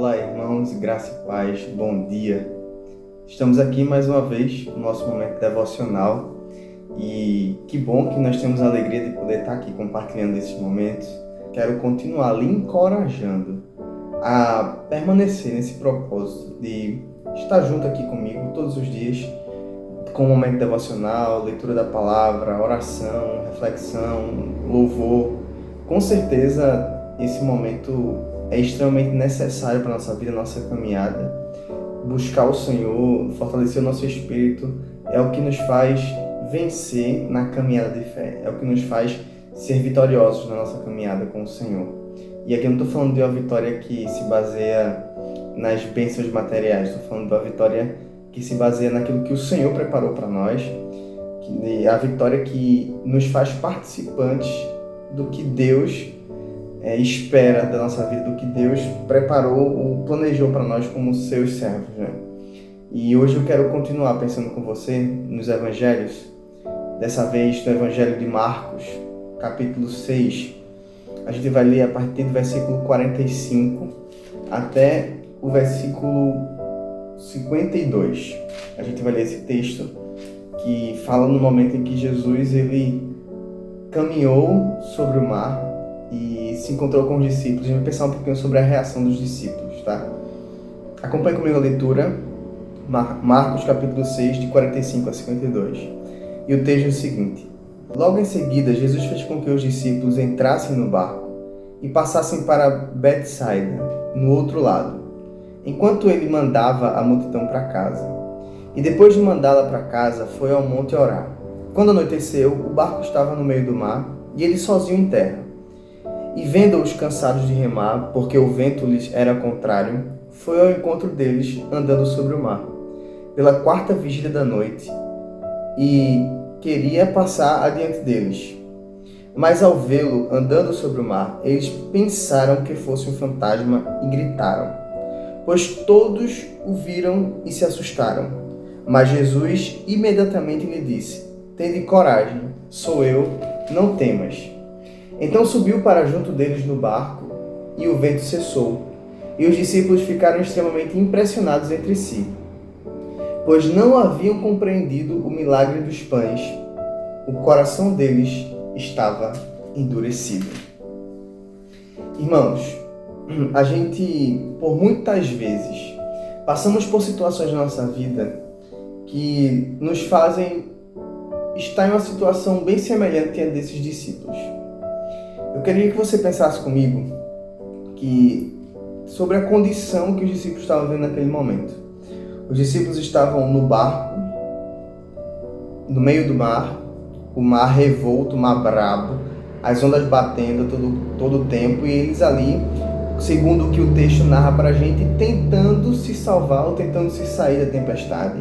Olá, irmãos, graça e paz, bom dia. Estamos aqui mais uma vez no nosso momento devocional e que bom que nós temos a alegria de poder estar aqui compartilhando esses momentos. Quero continuar lhe encorajando a permanecer nesse propósito de estar junto aqui comigo todos os dias com o momento devocional, leitura da palavra, oração, reflexão, louvor. Com certeza esse momento é extremamente necessário para a nossa vida, nossa caminhada. Buscar o Senhor, fortalecer o nosso espírito, é o que nos faz vencer na caminhada de fé, é o que nos faz ser vitoriosos na nossa caminhada com o Senhor. E aqui eu não estou falando de uma vitória que se baseia nas bênçãos materiais, estou falando de uma vitória que se baseia naquilo que o Senhor preparou para nós, a vitória que nos faz participantes do que Deus espera da nossa vida, do que Deus preparou ou planejou para nós como seus servos, né? E hoje eu quero continuar pensando com você nos evangelhos, dessa vez no evangelho de Marcos, capítulo 6. A gente vai ler a partir do versículo 45 até o versículo 52. A gente vai ler esse texto que fala no momento em que Jesus ele caminhou sobre o mar e se encontrou com os discípulos. A gente vai pensar um pouquinho sobre a reação dos discípulos, tá? Acompanhe comigo a leitura, Marcos capítulo 6, de 45 a 52. E o texto é o seguinte: Logo em seguida, Jesus fez com que os discípulos entrassem no barco e passassem para Betsaida, no outro lado, enquanto ele mandava a multidão para casa. E depois de mandá-la para casa, foi ao monte orar. Quando anoiteceu, o barco estava no meio do mar e ele sozinho em terra. E vendo-os cansados de remar, porque o vento lhes era contrário, foi ao encontro deles, andando sobre o mar, pela quarta vigília da noite, e queria passar adiante deles. Mas ao vê-lo andando sobre o mar, eles pensaram que fosse um fantasma e gritaram, pois todos o viram e se assustaram. Mas Jesus imediatamente lhe disse: Tende coragem, sou eu, não temas. Então subiu para junto deles no barco, e o vento cessou, e os discípulos ficaram extremamente impressionados entre si, pois não haviam compreendido o milagre dos pães. O coração deles estava endurecido. Irmãos, a gente, por muitas vezes, passamos por situações na nossa vida que nos fazem estar em uma situação bem semelhante à desses discípulos. Eu queria que você pensasse comigo sobre a condição que os discípulos estavam vivendo naquele momento. Os discípulos estavam no barco, no meio do mar, o mar revolto, o mar brabo, as ondas batendo todo o tempo, e eles ali, segundo o que o texto narra para a gente, tentando se salvar ou tentando se sair da tempestade,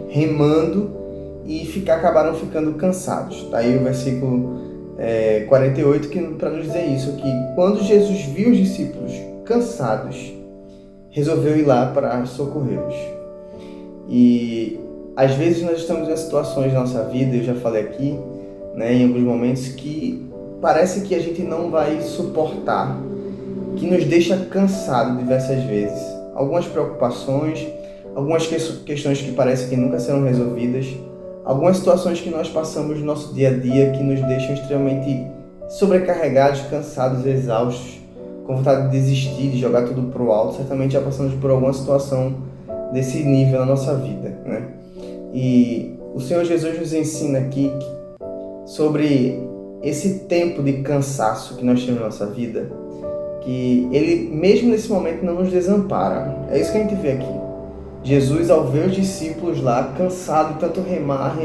remando, e acabaram ficando cansados. Está aí o versículo 48, para nos dizer isso, que quando Jesus viu os discípulos cansados, resolveu ir lá para socorrê-los. E às vezes nós estamos em situações na nossa vida, eu já falei aqui, né, em alguns momentos, que parece que a gente não vai suportar, que nos deixa cansado diversas vezes. Algumas preocupações, algumas questões que parecem que nunca serão resolvidas, algumas situações que nós passamos no nosso dia a dia que nos deixam extremamente sobrecarregados, cansados, exaustos, com vontade de desistir, de jogar tudo para o alto. Certamente já passamos por alguma situação desse nível na nossa vida, né? E o Senhor Jesus nos ensina aqui sobre esse tempo de cansaço que nós temos na nossa vida, que Ele, mesmo nesse momento, não nos desampara. É isso que a gente vê aqui. Jesus, ao ver os discípulos lá, cansados, tanto remar,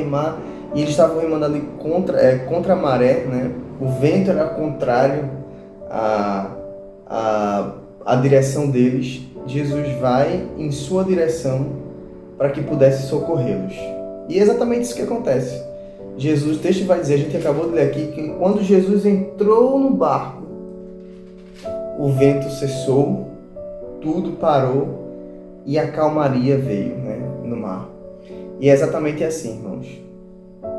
e eles estavam remando ali contra a maré, né? O vento era contrário à direção deles. Jesus vai em sua direção para que pudesse socorrê-los. E é exatamente isso que acontece. Jesus, o texto vai dizer, a gente acabou de ler aqui, que quando Jesus entrou no barco, o vento cessou, tudo parou, e a calmaria veio, né, no mar. E é exatamente assim, irmãos.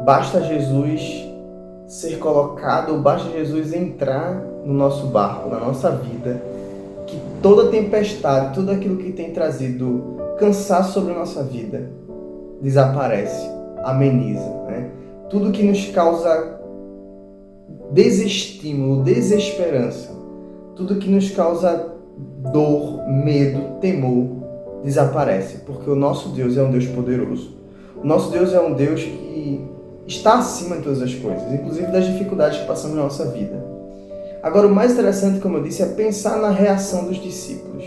Basta Jesus ser colocado, basta Jesus entrar no nosso barco, na nossa vida, que toda tempestade, tudo aquilo que tem trazido cansaço sobre a nossa vida, desaparece, ameniza, né? Tudo que nos causa desestímulo, desesperança, tudo que nos causa dor, medo, temor, desaparece, porque o nosso Deus é um Deus poderoso. O nosso Deus é um Deus que está acima de todas as coisas, inclusive das dificuldades que passamos na nossa vida. Agora, o mais interessante, como eu disse, é pensar na reação dos discípulos.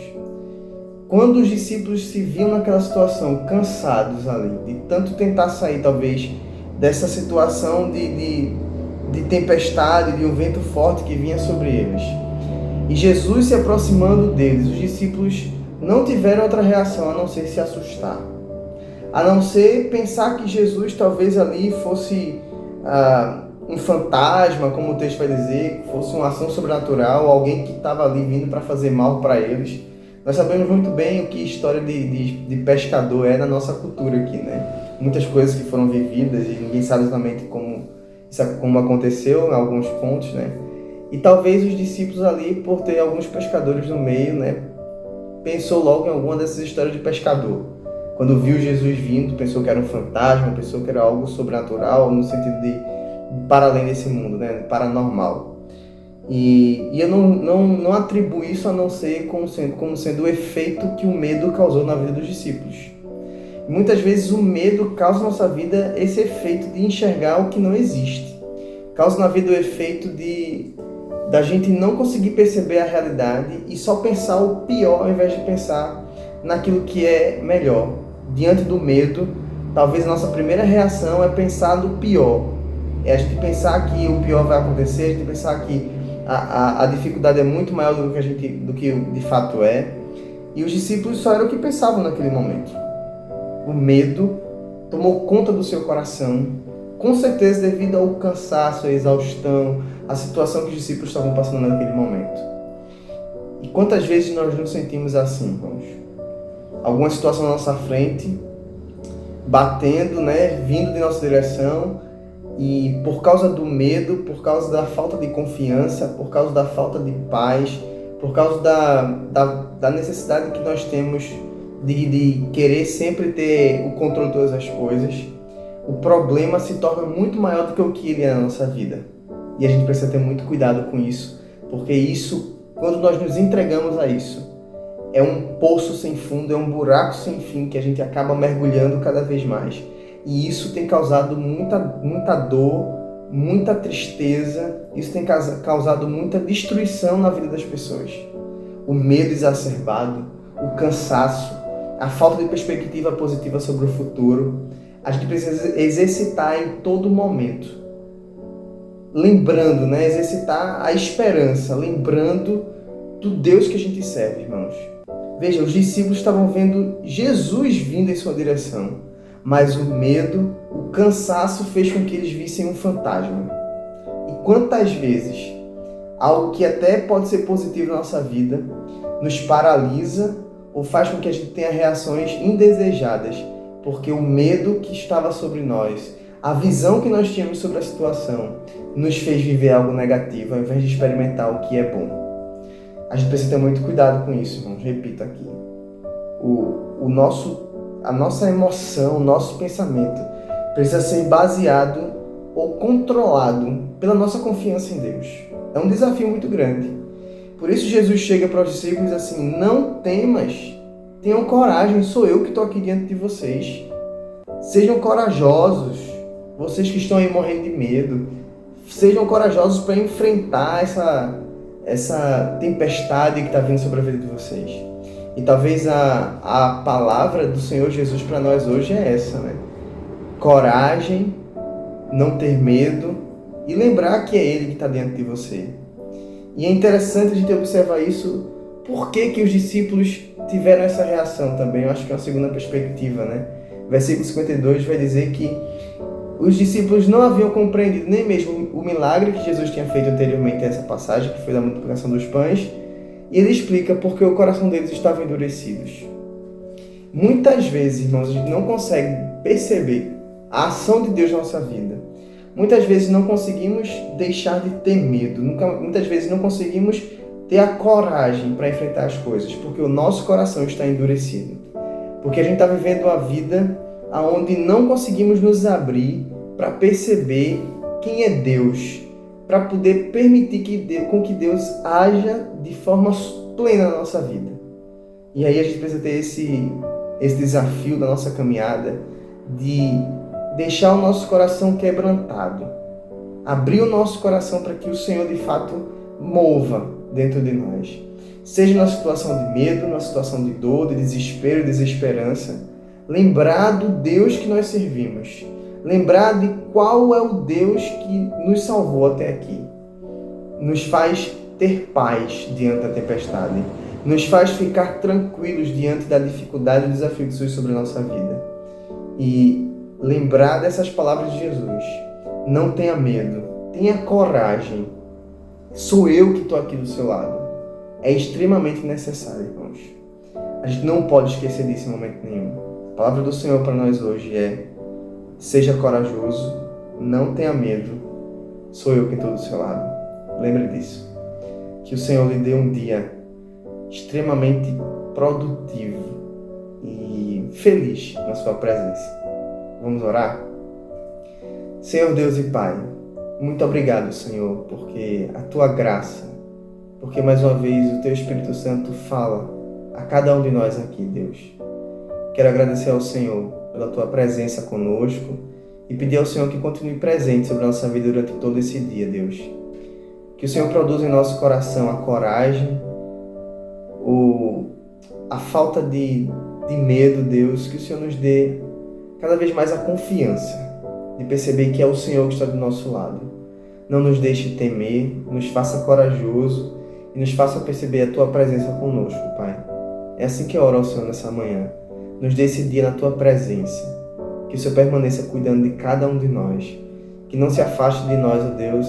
Quando os discípulos se viam naquela situação, cansados ali, de tanto tentar sair, talvez, dessa situação de tempestade, de um vento forte que vinha sobre eles, e Jesus se aproximando deles, os discípulos não tiveram outra reação a não ser se assustar, a não ser pensar que Jesus talvez ali fosse um fantasma, como o texto vai dizer, que fosse uma ação sobrenatural, alguém que estava ali vindo para fazer mal para eles. Nós sabemos muito bem o que história de pescador é na nossa cultura aqui, né? Muitas coisas que foram vividas e ninguém sabe exatamente como aconteceu em alguns pontos, né? E talvez os discípulos ali, por ter alguns pescadores no meio, né, pensou logo em alguma dessas histórias de pescador. Quando viu Jesus vindo, pensou que era um fantasma, pensou que era algo sobrenatural, no sentido de para além desse mundo, né, paranormal. E eu não atribuo isso a não ser como sendo o efeito que o medo causou na vida dos discípulos. Muitas vezes o medo causa na nossa vida esse efeito de enxergar o que não existe. Causa na vida o efeito da gente não conseguir perceber a realidade e só pensar o pior ao invés de pensar naquilo que é melhor. Diante do medo, talvez a nossa primeira reação é pensar no pior. É a gente pensar que o pior vai acontecer, a gente pensar que a dificuldade é muito maior do que de fato é. E os discípulos só eram o que pensavam naquele momento. O medo tomou conta do seu coração, com certeza devido ao cansaço, à exaustão, à situação que os discípulos estavam passando naquele momento. E quantas vezes nós nos sentimos assim, irmãos? Alguma situação na nossa frente, batendo, né, vindo de nossa direção, e por causa do medo, por causa da falta de confiança, por causa da falta de paz, por causa da necessidade que nós temos de querer sempre ter o controle de todas as coisas, o problema se torna muito maior do que o que ele é na nossa vida. E a gente precisa ter muito cuidado com isso, porque isso, quando nós nos entregamos a isso, é um poço sem fundo, é um buraco sem fim que a gente acaba mergulhando cada vez mais. E isso tem causado muita dor, muita tristeza, isso tem causado muita destruição na vida das pessoas. O medo exacerbado, o cansaço, a falta de perspectiva positiva sobre o futuro. A gente precisa exercitar em todo momento. Lembrando, né? Exercitar a esperança, lembrando do Deus que a gente serve, irmãos. Veja, os discípulos estavam vendo Jesus vindo em sua direção. Mas o medo, o cansaço fez com que eles vissem um fantasma. E quantas vezes algo que até pode ser positivo na nossa vida nos paralisa ou faz com que a gente tenha reações indesejadas, porque o medo que estava sobre nós, a visão que nós tínhamos sobre a situação, nos fez viver algo negativo ao invés de experimentar o que é bom. A gente precisa ter muito cuidado com isso, irmãos. Repito aqui. A nossa emoção, o nosso pensamento precisa ser baseado ou controlado pela nossa confiança em Deus. É um desafio muito grande. Por isso Jesus chega para os discípulos e diz assim: não temas, tenham coragem, sou eu que estou aqui diante de vocês. Sejam corajosos, vocês que estão aí morrendo de medo. Sejam corajosos para enfrentar essa tempestade que está vindo sobre a vida de vocês. E talvez a palavra do Senhor Jesus para nós hoje é essa, né? Coragem, não ter medo e lembrar que é Ele que está dentro de você. E é interessante a gente observar isso, por que os discípulos tiveram essa reação também. Eu acho que é uma segunda perspectiva, né? Versículo 52 vai dizer que os discípulos não haviam compreendido nem mesmo o milagre que Jesus tinha feito anteriormente a essa passagem, que foi da multiplicação dos pães. E ele explica porque o coração deles estava endurecido. Muitas vezes, irmãos, a gente não consegue perceber a ação de Deus na nossa vida. Muitas vezes não conseguimos deixar de ter medo. Muitas vezes não conseguimos ter a coragem para enfrentar as coisas, porque o nosso coração está endurecido. Porque a gente está vivendo uma vida onde não conseguimos nos abrir para perceber quem é Deus, para poder permitir com que Deus haja de forma plena na nossa vida. E aí a gente precisa ter esse desafio da nossa caminhada de deixar o nosso coração quebrantado, abrir o nosso coração para que o Senhor de fato mova dentro de nós. Seja na situação de medo, na situação de dor, de desespero, desesperança, lembrar do Deus que nós servimos, lembrar de qual é o Deus que nos salvou até aqui, nos faz ter paz diante da tempestade, nos faz ficar tranquilos diante da dificuldade e do desafio que surge sobre a nossa vida. E lembrar dessas palavras de Jesus: não tenha medo, tenha coragem, sou eu que estou aqui do seu lado. É extremamente necessário, irmãos. A gente não pode esquecer disso em momento nenhum. A palavra do Senhor para nós hoje é: seja corajoso, não tenha medo, sou eu que estou do seu lado. Lembre disso. Que o Senhor lhe dê um dia extremamente produtivo e feliz na sua presença. Vamos orar? Senhor Deus e Pai, muito obrigado, Senhor, porque a Tua graça, porque mais uma vez o Teu Espírito Santo fala a cada um de nós aqui, Deus. Quero agradecer ao Senhor pela Tua presença conosco e pedir ao Senhor que continue presente sobre a nossa vida durante todo esse dia, Deus. Que o Senhor produza em nosso coração a coragem, a falta de medo, Deus. Que o Senhor nos dê cada vez mais a confiança de perceber que é o Senhor que está do nosso lado. Não nos deixe temer, nos faça corajoso e nos faça perceber a Tua presença conosco, Pai. É assim que eu oro ao Senhor nessa manhã. Nos dê esse dia na Tua presença. Que o Senhor permaneça cuidando de cada um de nós. Que não se afaste de nós, ó Deus,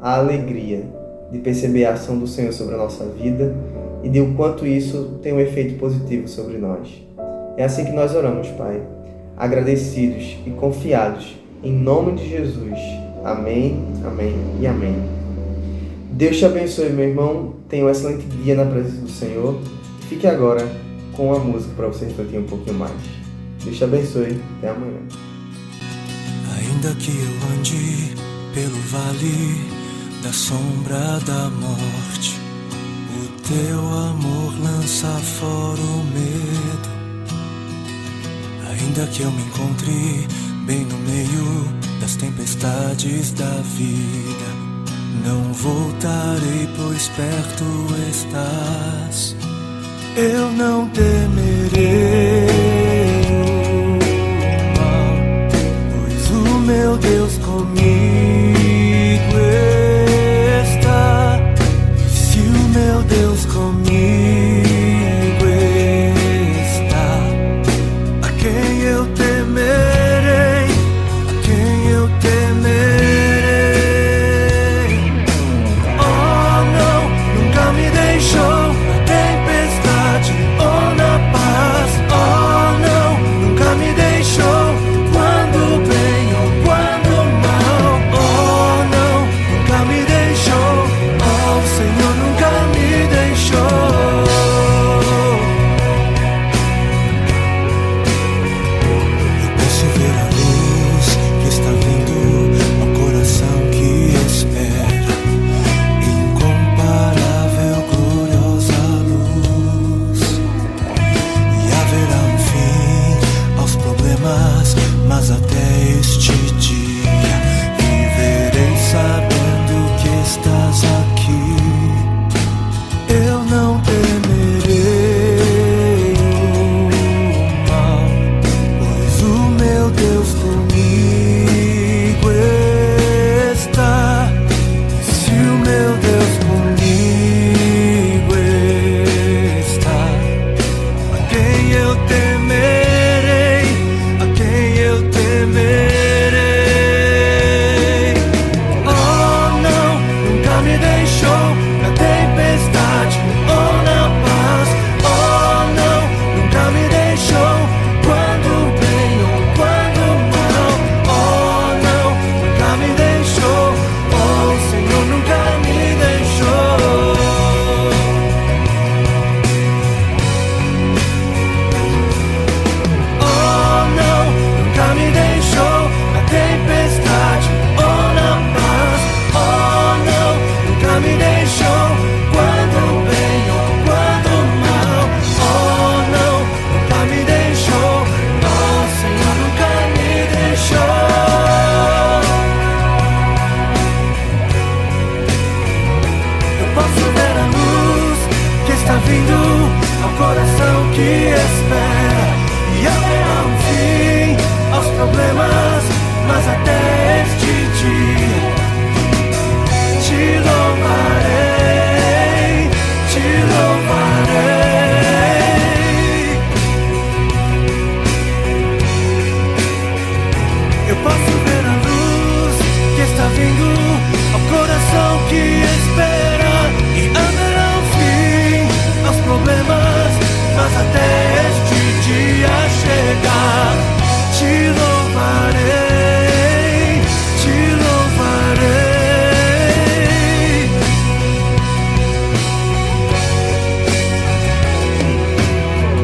a alegria de perceber a ação do Senhor sobre a nossa vida e de o quanto isso tem um efeito positivo sobre nós. É assim que nós oramos, Pai, agradecidos e confiados, em nome de Jesus. Amém, amém e amém. Deus te abençoe, meu irmão. Tenha um excelente dia na presença do Senhor. Fique agora com a música para você refletir um pouquinho mais. Deus te abençoe. Até amanhã. Ainda que eu ande pelo vale da sombra da morte, o Teu amor lança fora o medo. Ainda que eu me encontre bem no meio das tempestades da vida, não voltarei, pois perto estás. Eu não temerei o mal, pois o meu Deus comigo está. E se o meu Deus comigo está, a quem eu temerei? A quem eu temerei? Oh, não, nunca me deixou na tempestade ou na paz. deixou quando o bem ou quando o mal. Oh, não, nunca me deixou. Oh, Senhor, nunca me deixou. Eu posso ver a luz que está vindo ao coração que espera, e haverá um fim aos problemas, mas até este dia te louvarei, te louvarei. Eu posso ver a luz que está vindo ao coração que espera, e haverá um fim aos problemas, mas até este dia chegar, te louvarei, te louvarei.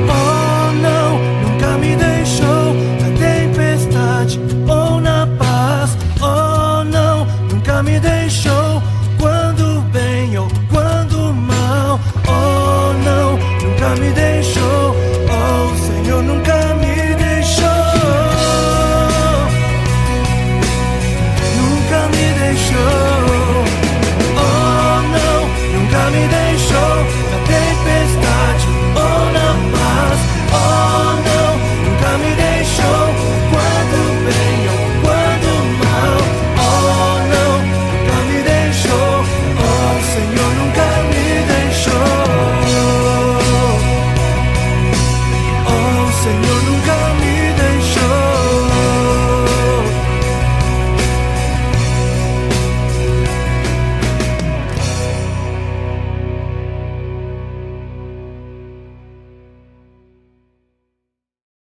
Oh, não, nunca me deixou na tempestade ou na paz. Oh, não, nunca me deixou quando o bem ou quando o mal. Oh, não, nunca me deixou. Oh, o Senhor nunca me deixou. Nunca me deixou. Oh, não, nunca me deixou.